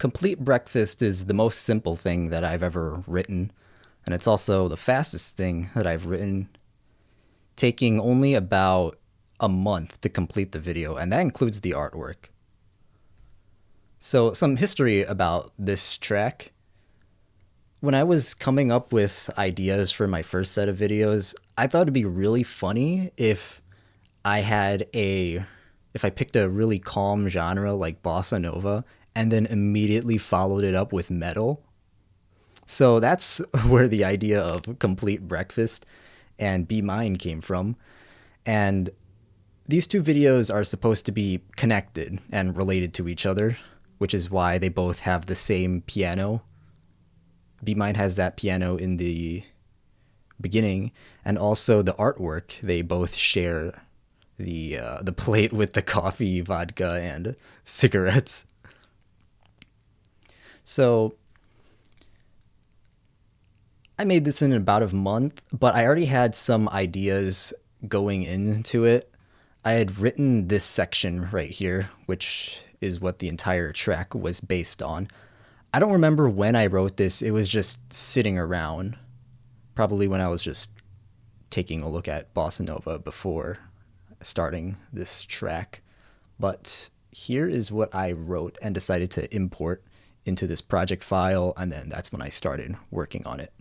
Complete Breakfast is the most simple thing that I've ever written, and it's also the fastest thing that I've written, taking only about a month to complete the video, and that includes the artwork. So, some history about this track. When I was coming up with ideas for my first set of videos, I thought it'd be really funny I had a if I picked a really calm genre like bossa nova and then immediately followed it up with metal. So that's where the idea of Complete Breakfast and Be Mine came from. And these two videos are supposed to be connected and related to each other, which is why they both have the same piano. Be Mine has that piano in the beginning, and also the artwork. They both share the plate with the coffee, vodka, and cigarettes. So I made this in about a month, but I already had some ideas going into it. I had written this section right here, which is what the entire track was based on. I don't remember when I wrote this. It was just sitting around, probably when I was just taking a look at bossa nova before starting this track. But here is what I wrote and decided to import into this project file, and then that's when I started working on it.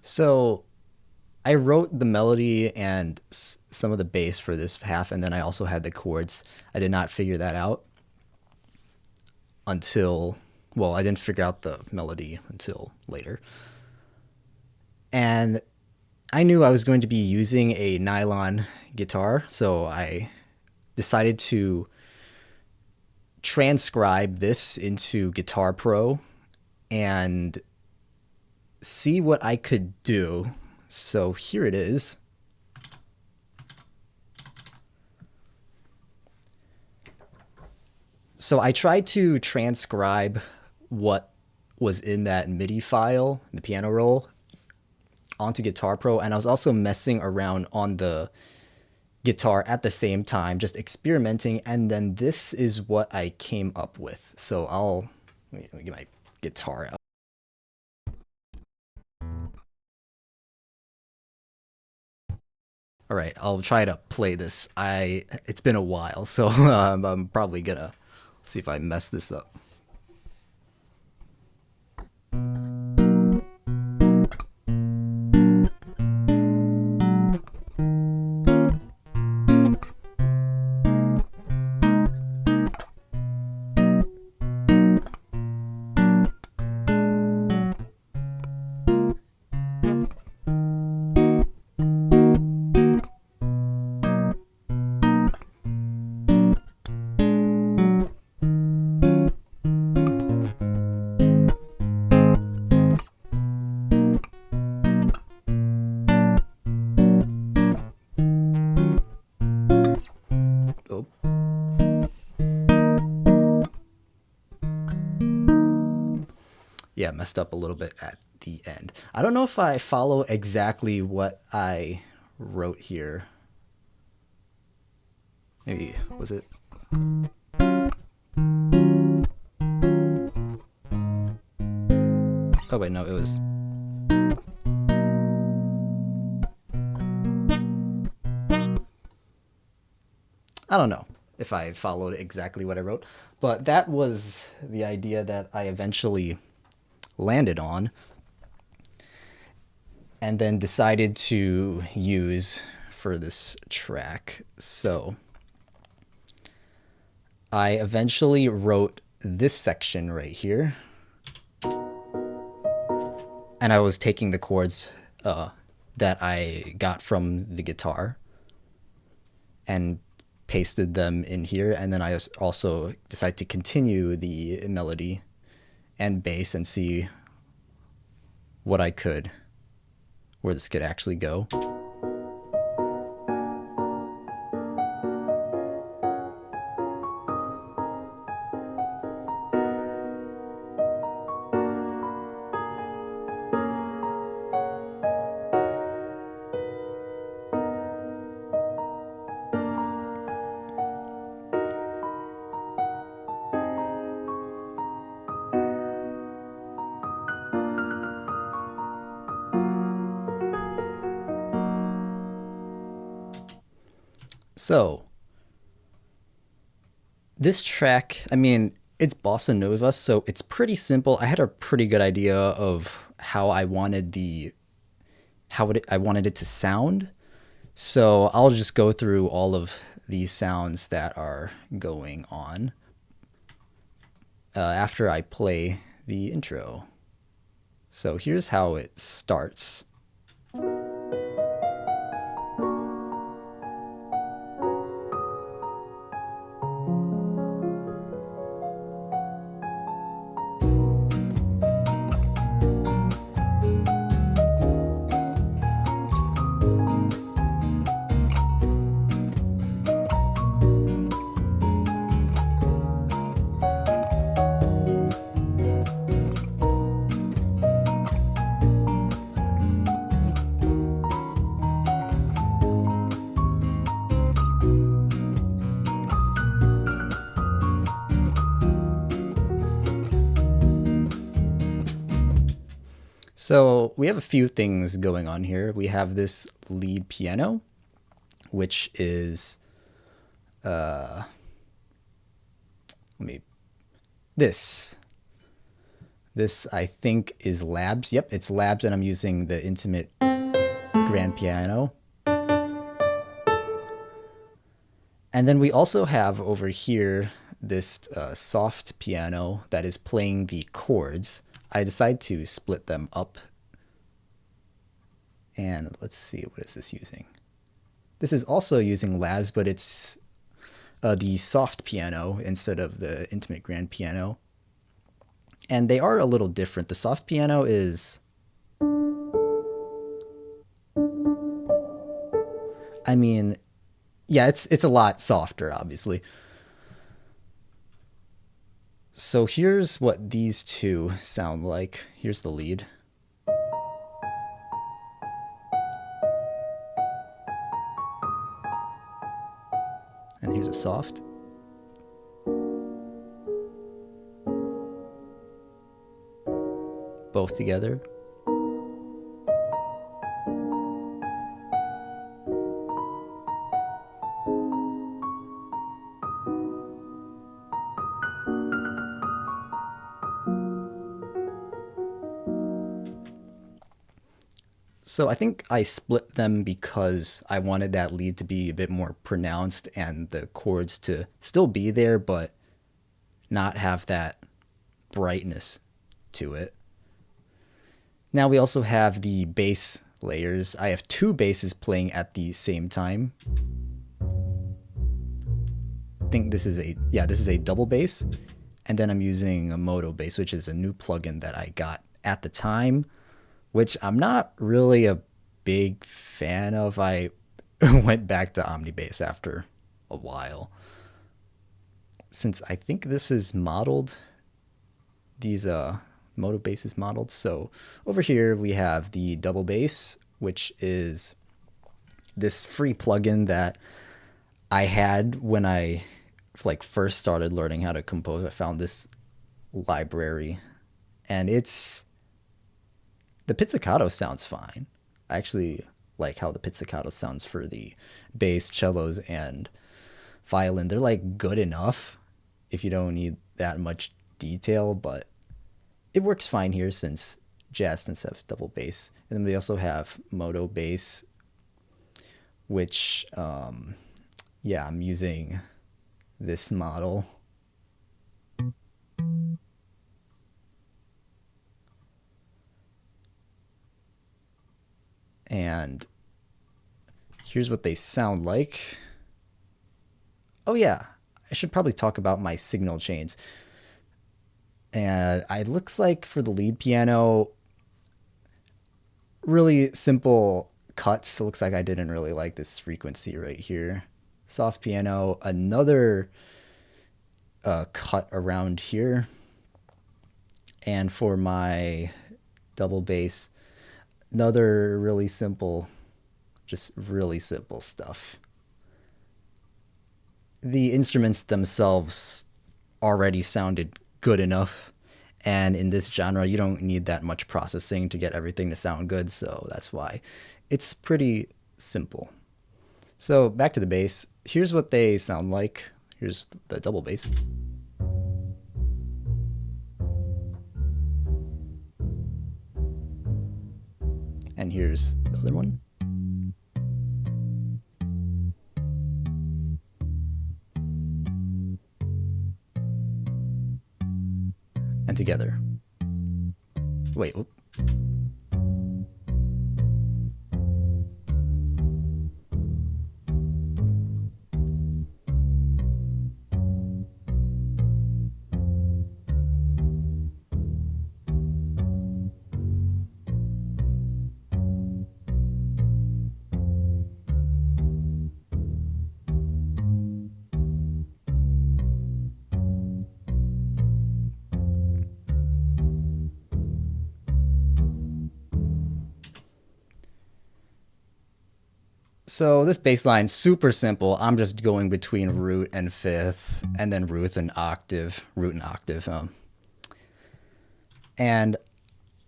So I wrote the melody and some of the bass for this half, and then I also had the chords. I did not figure that out until, well, I didn't figure out the melody until later. And I knew I was going to be using a nylon guitar, so I decided to transcribe this into Guitar Pro and see what I could do. So here it is. So I tried to transcribe what was in that MIDI file, the piano roll, onto Guitar Pro, and I was also messing around on the guitar at the same time, just experimenting, and then this is what I came up with. So let me get my guitar out. All right, I'll try to play this. It's been a while, so I'm probably gonna see if I mess this up. Oh. Yeah, messed up a little bit at the end. I don't know if I follow exactly what I wrote here. Maybe, was it? Oh wait, no, it was. I don't know if I followed exactly what I wrote, but that was the idea that I eventually landed on and then decided to use for this track. So I eventually wrote this section right here, and I was taking the chords that I got from the guitar and pasted them in here, and then I also decided to continue the melody and bass and see where this could actually go. So this track, I mean, it's bossa nova, so it's pretty simple. I had a pretty good idea of how I wanted I wanted it to sound. So I'll just go through all of these sounds that are going on after I play the intro. So here's how it starts. So we have a few things going on here. We have this lead piano, which is this. This I think is Labs. Yep, it's Labs, and I'm using the intimate grand piano. And then we also have over here this soft piano that is playing the chords. I decided to split them up. And let's see, what is this using? This is also using Labs, but it's the soft piano instead of the intimate grand piano. And they are a little different. The soft piano is, I mean, yeah, it's a lot softer, obviously. So here's what these two sound like. Here's the lead. And here's a soft. Both together. So I think I split them because I wanted that lead to be a bit more pronounced and the chords to still be there, but not have that brightness to it. Now we also have the bass layers. I have two basses playing at the same time. I think this is a double bass. And then I'm using a Moto bass, which is a new plugin that I got at the time, which I'm not really a big fan of. I went back to Omnibass after a while. Since I think this is modeled, these Moto bass is modeled. So over here we have the double bass, which is this free plugin that I had when I first started learning how to compose. I found this library, and the pizzicato sounds fine. I actually like how the pizzicato sounds for the bass, cellos, and violin. They're good enough if you don't need that much detail, but it works fine here since jazz tends to have double bass. And then we also have Moto bass, which, I'm using this model. And here's what they sound like. Oh yeah, I should probably talk about my signal chains. And it looks like for the lead piano, really simple cuts. It looks like I didn't really like this frequency right here. Soft piano, another cut around here. And for my double bass, another really simple, just really simple stuff. The instruments themselves already sounded good enough. And in this genre, you don't need that much processing to get everything to sound good. So that's why it's pretty simple. So back to the bass. Here's what they sound like. Here's the double bass. And here's the other one. And together. Wait, whoop. So this bass line, super simple. I'm just going between root and fifth, and then root and octave, root and octave. And I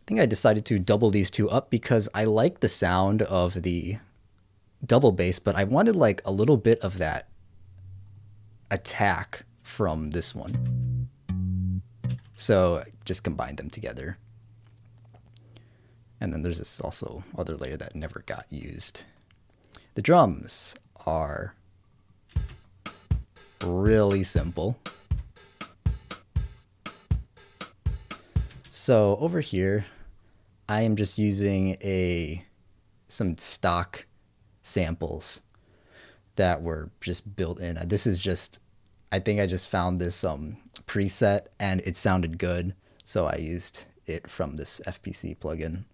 think I decided to double these two up because I like the sound of the double bass, but I wanted like a little bit of that attack from this one. So I just combined them together. And then there's this also other layer that never got used. The drums are really simple. So over here, I am just using some stock samples that were just built in. This is just, I think I just found this preset and it sounded good, so I used it from this FPC plugin.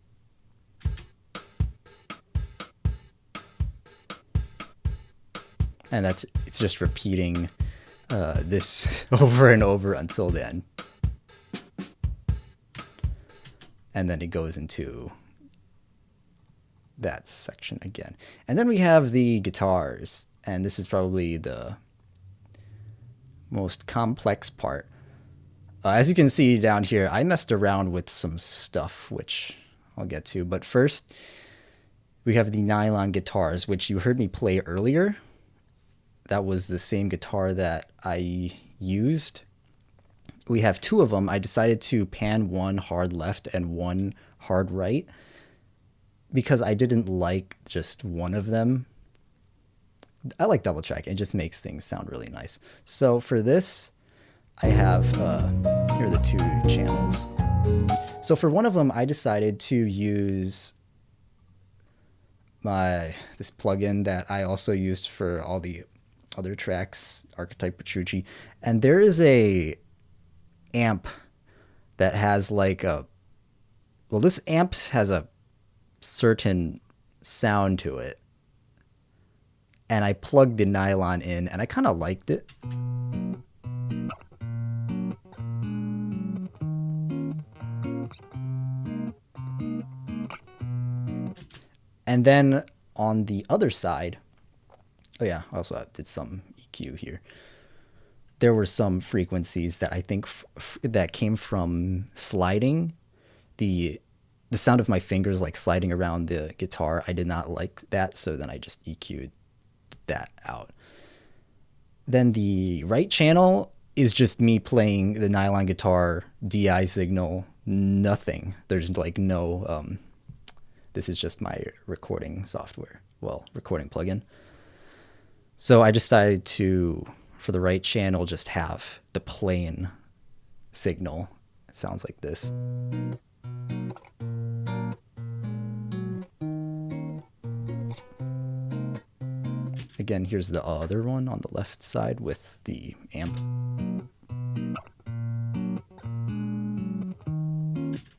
And it's just repeating this over and over until the end. And then it goes into that section again. And then we have the guitars. And this is probably the most complex part. As you can see down here, I messed around with some stuff, which I'll get to. But first, we have the nylon guitars, which you heard me play earlier. That was the same guitar that I used. We have two of them. I decided to pan one hard left and one hard right because I didn't like just one of them. I like double track. It just makes things sound really nice. So for this, I have, here are the two channels. So for one of them, I decided to use this plugin that I also used for all the other tracks, Archetype Petrucci. And there is a amp that has like this amp has a certain sound to it. And I plugged the nylon in and I kind of liked it. And then on the other side, oh yeah, I also did some EQ here. There were some frequencies that I think that came from sliding. The sound of my fingers like sliding around the guitar, I did not like that, so then I just EQ'd that out. Then the right channel is just me playing the nylon guitar, DI signal, nothing. There's like no, this is just my recording software, recording plugin. So I decided to, for the right channel, just have the plain signal. It sounds like this. Again, here's the other one on the left side with the amp.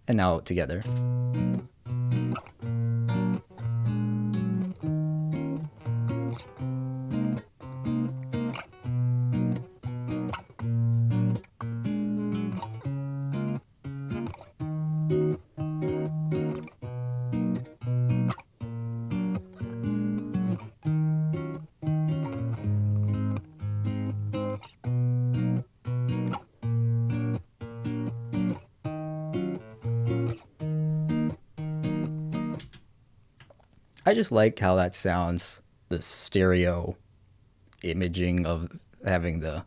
And now together. I just like how that sounds, the stereo imaging of having the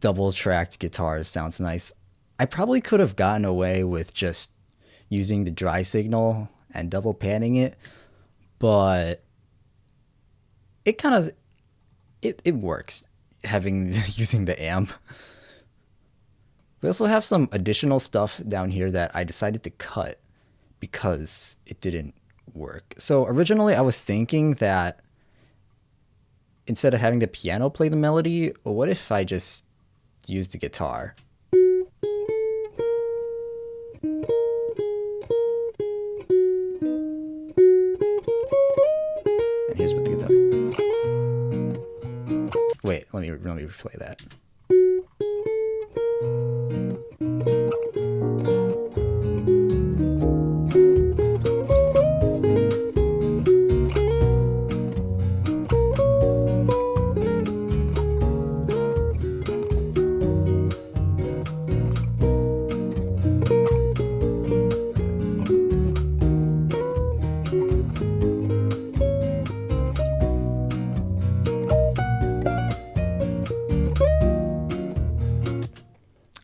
double tracked guitars sounds nice. I probably could have gotten away with just using the dry signal and double panning it, but it kind of it works having using the amp. We also have some additional stuff down here that I decided to cut because it didn't work. So originally I was thinking that instead of having the piano play the melody, what if I just used the guitar? And here's with the guitar. Wait, let me replay that.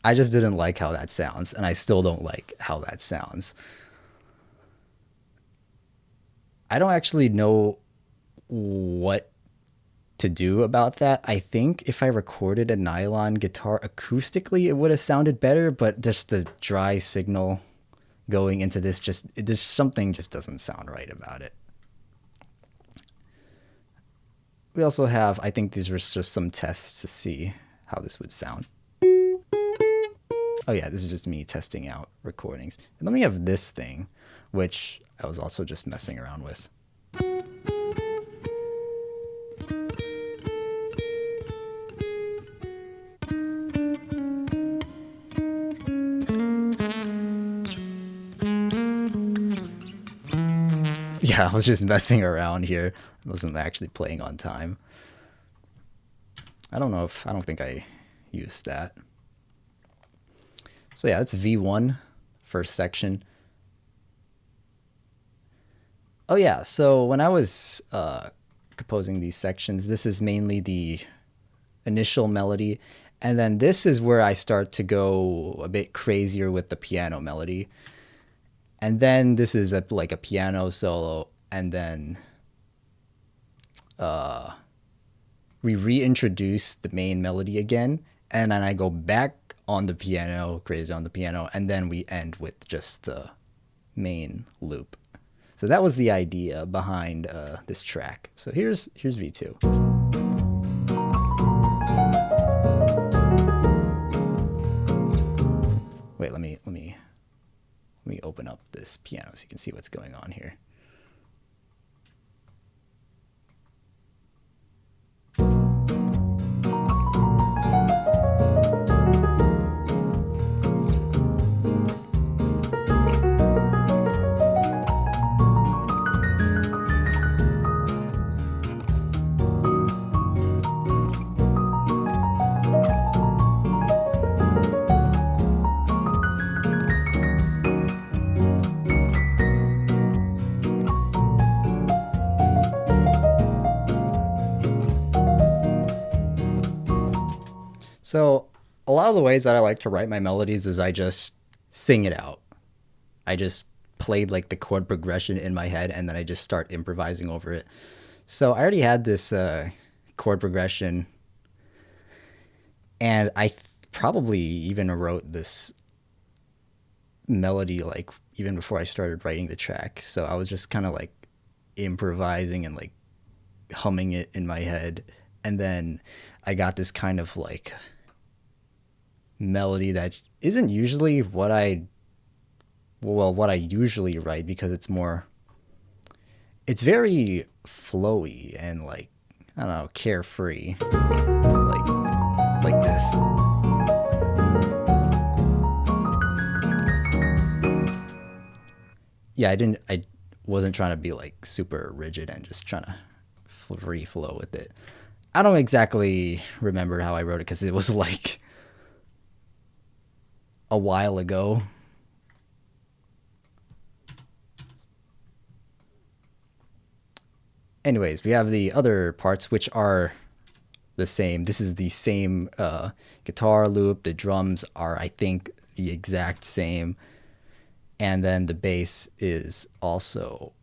I just didn't like how that sounds, and I still don't like how that sounds. I don't actually know what to do about that. I think if I recorded a nylon guitar acoustically, it would have sounded better, but just the dry signal going into this, there's something just doesn't sound right about it. We also have, I think these were just some tests to see how this would sound. Oh yeah, this is just me testing out recordings. And then we have this thing, which I was also just messing around with. Yeah, I was just messing around here. I wasn't actually playing on time. I don't think I used that. So yeah, that's V1, first section. Oh yeah, so when I was composing these sections, this is mainly the initial melody, and then this is where I start to go a bit crazier with the piano melody. And then this is like a piano solo, and then we reintroduce the main melody again, and then I go back on the piano, crazy on the piano, and then we end with just the main loop. So that was the idea behind this track. So here's V2. Wait, let me open up this piano so you can see what's going on here. So a lot of the ways that I like to write my melodies is I just sing it out. I just played like the chord progression in my head, and then I just start improvising over it. So I already had this chord progression, and I probably even wrote this melody like even before I started writing the track. So I was just kind of like improvising and like humming it in my head, and then I got this kind of like melody that isn't usually what I usually write, because it's very flowy and like, I don't know, carefree, like this. Yeah, I wasn't trying to be like super rigid and just trying to free flow with it. I don't exactly remember how I wrote it because it was like a while ago. Anyways, we have the other parts, which are the same. This is the same guitar loop. The drums are, I think, the exact same. And then the bass is also,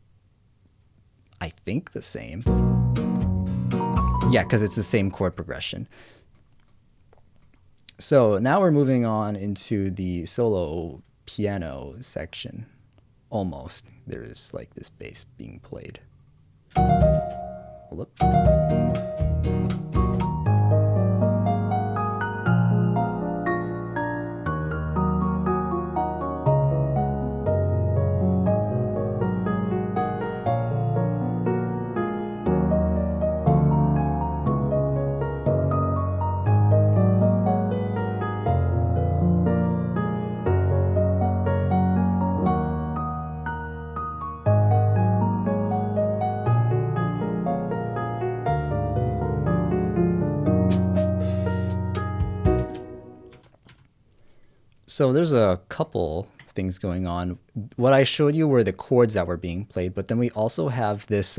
I think, the same. Yeah, because it's the same chord progression. So now we're moving on into the solo piano section. Almost. There is like this bass being played. Hold up. So there's a couple things going on. What I showed you were the chords that were being played, but then we also have this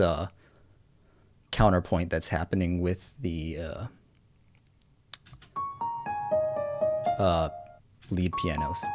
counterpoint that's happening with the lead pianos.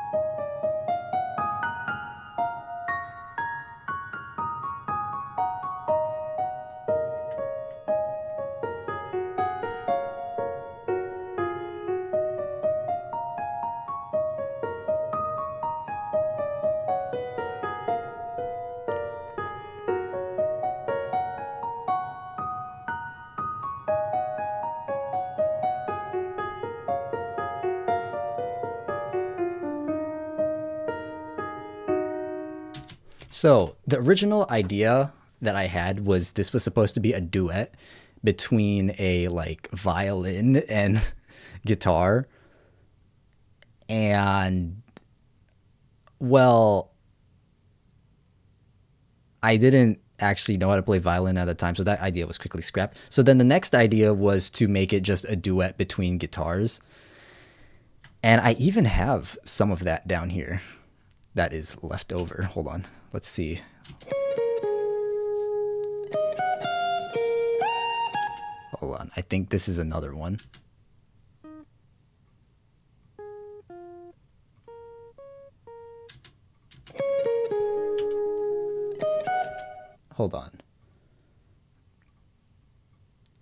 So the original idea that I had was this was supposed to be a duet between a like violin and guitar. And well, I didn't actually know how to play violin at the time, so that idea was quickly scrapped. So then the next idea was to make it just a duet between guitars. And I even have some of that down here that is left over. Hold on. Let's see. Hold on. I think this is another one. Hold on.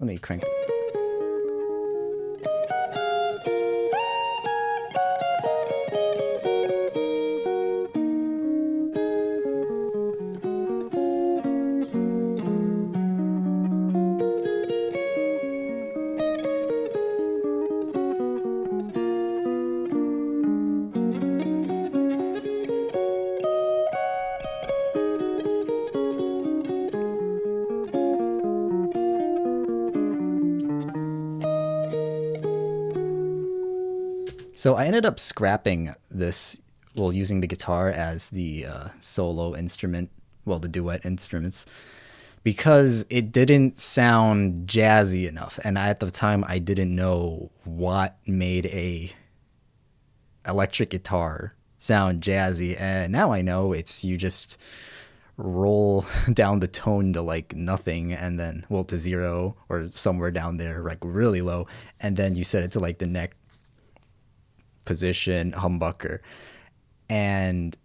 Let me crank. So I ended up scrapping this, well, using the guitar as the solo instrument, well, the duet instruments, because it didn't sound jazzy enough. And at the time, I didn't know what made a electric guitar sound jazzy. And now I know it's you just roll down the tone to like nothing, and then, well, to zero or somewhere down there, like really low. And then you set it to like the neck position humbucker. And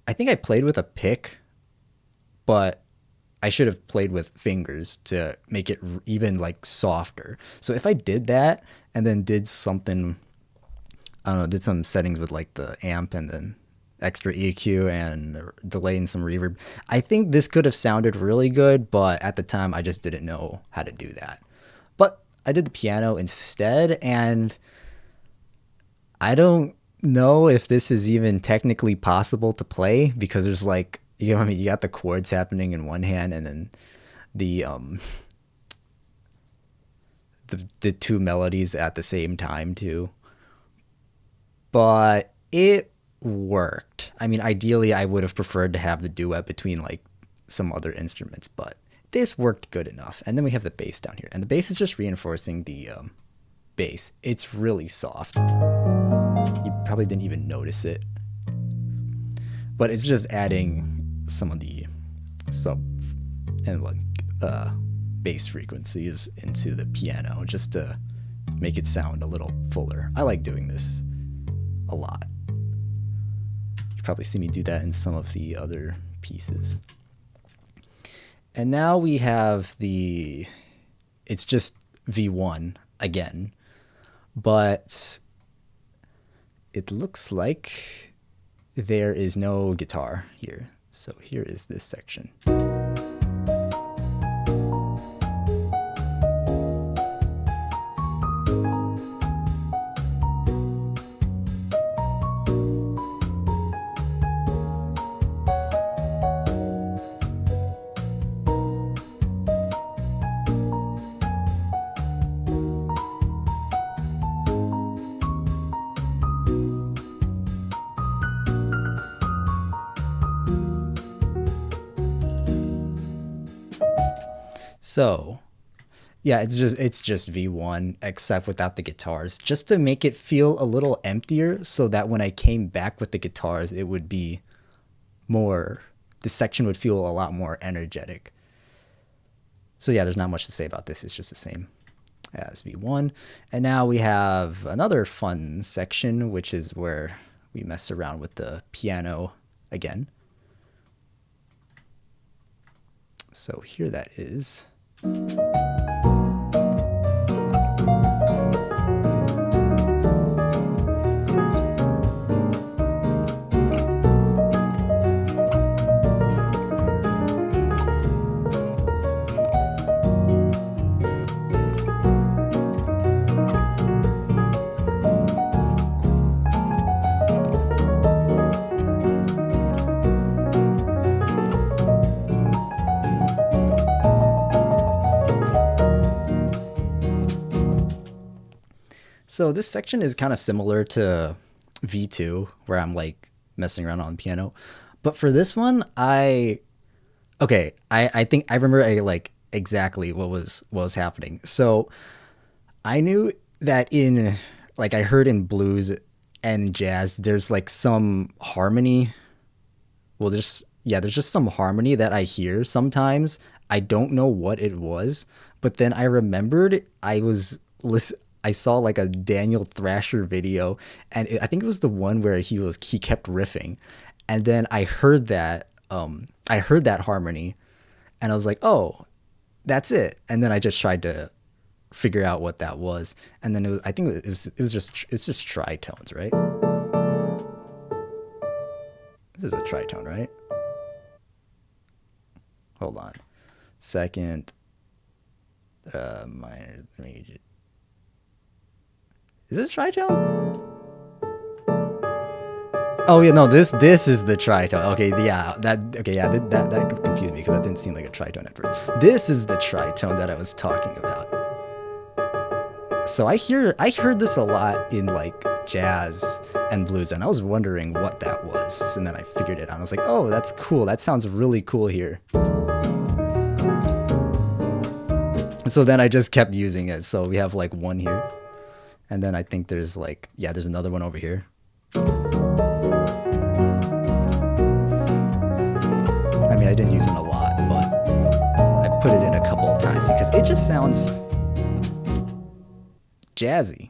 I think I played with a pick, but I should have played with fingers to make it even like softer. So if I did that and then did something, I don't know, did some settings with like the amp and then extra EQ and delay and some reverb. I think this could have sounded really good, but at the time I just didn't know how to do that. But I did the piano instead, and I don't know if this is even technically possible to play because there's like, you know, I mean, you got the chords happening in one hand and then the the two melodies at the same time too. But it worked. I mean, ideally, I would have preferred to have the duet between like some other instruments, but this worked good enough. And then we have the bass down here, and the bass is just reinforcing the bass. It's really soft. You probably didn't even notice it, but it's just adding some of the sub and like bass frequencies into the piano just to make it sound a little fuller. I like doing this a lot. You probably see me do that in some of the other pieces. And now we have it's just V1 again, but it looks like there is no guitar here. So here is this section. So, yeah, it's just V1 except without the guitars, just to make it feel a little emptier so that when I came back with the guitars, it would be more, the section would feel a lot more energetic. So yeah, there's not much to say about this. It's just the same as V1. And now we have another fun section, which is where we mess around with the piano again. So here that is. So this section is kind of similar to V2, where I'm like messing around on piano. But for this one, I think I remember like exactly what was happening. So I knew that in, like, I heard in blues and jazz, there's like some harmony. Well, there's just some harmony that I hear sometimes. I don't know what it was, but then I remembered I saw like a Daniel Thrasher video, and I think it was the one where he kept riffing, and then I heard that harmony, and I was like, oh, that's it. And then I just tried to figure out what that was, and then I think it's just tritones, right? This is a tritone, right? Hold on, second, minor, major. Is this tritone? Oh yeah, no. This is the tritone. Okay, yeah, that confused me because that didn't seem like a tritone at first. This is the tritone that I was talking about. So I heard this a lot in like jazz and blues, and I was wondering what that was. And then I figured it out. I was like, oh, that's cool. That sounds really cool here. So then I just kept using it. So we have like one here. And then I think there's like, yeah, there's another one over here. I mean, I didn't use it a lot, but I put it in a couple of times because it just sounds jazzy.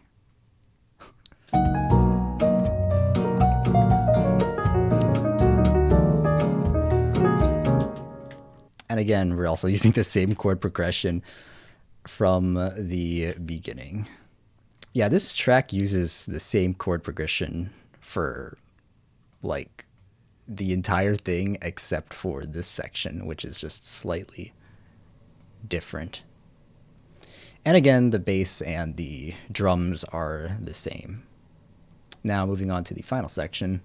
And again, we're also using the same chord progression from the beginning. Yeah, this track uses the same chord progression for like the entire thing except for this section, which is just slightly different. And again, the bass and the drums are the same. Now moving on to the final section.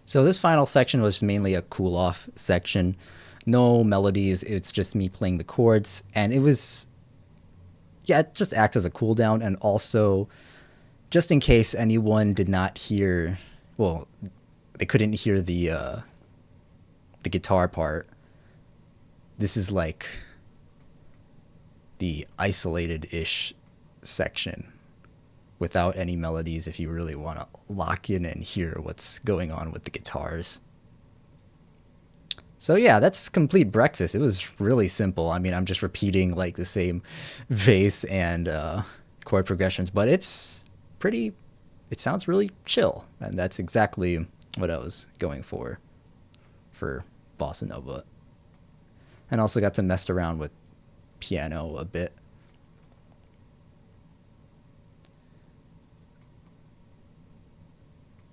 So this final section was mainly a cool off section. No melodies, it's just me playing the chords, and it was, yeah, it just acts as a cool down, and also just in case anyone did not hear, well, they couldn't hear the guitar part. This is like the isolated-ish section without any melodies if you really want to lock in and hear what's going on with the guitars. So yeah, that's Complete Breakfast. It was really simple. I mean, I'm just repeating like the same bass and chord progressions, but it sounds really chill, and that's exactly what I was going for Bossa Nova. And also got to mess around with piano a bit.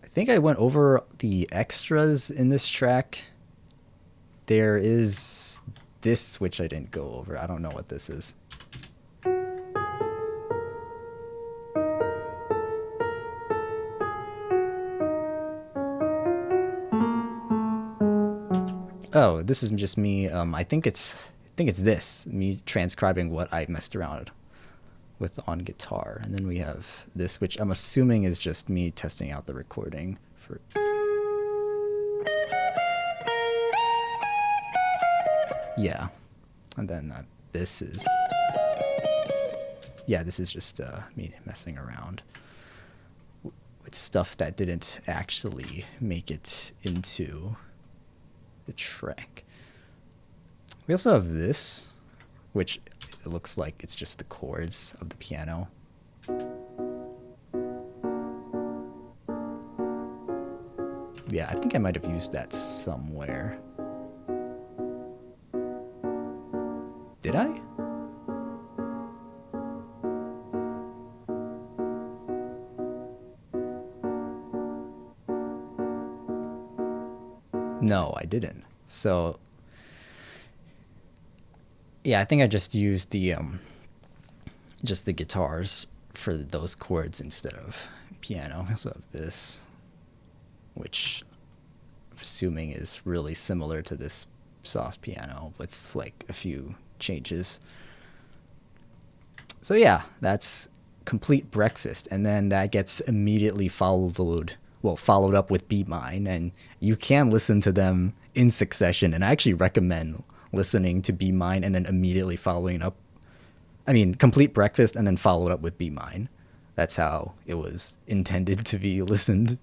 I think I went over the extras in this track. There is this, which I didn't go over. I don't know what this is. Oh, this is just me. I think it's this, me transcribing what I messed around with on guitar. And then we have this, which I'm assuming is just me testing out the recording for. Yeah. And then this is, yeah, this is just me messing around with stuff that didn't actually make it into the track. We also have this, which it looks like it's just the chords of the piano. Yeah, I think I might have used that somewhere. Did I? No, I didn't. So yeah, I think I just used the guitars for those chords instead of piano. I also have this, which I'm assuming is really similar to this soft piano with like a few changes. So yeah, that's Complete Breakfast, and then that gets immediately followed up with Be Mine, and you can listen to them in succession, and I actually recommend listening to Be Mine and then immediately following up. I mean, Complete Breakfast and then followed up with Be Mine. That's how it was intended to be listened.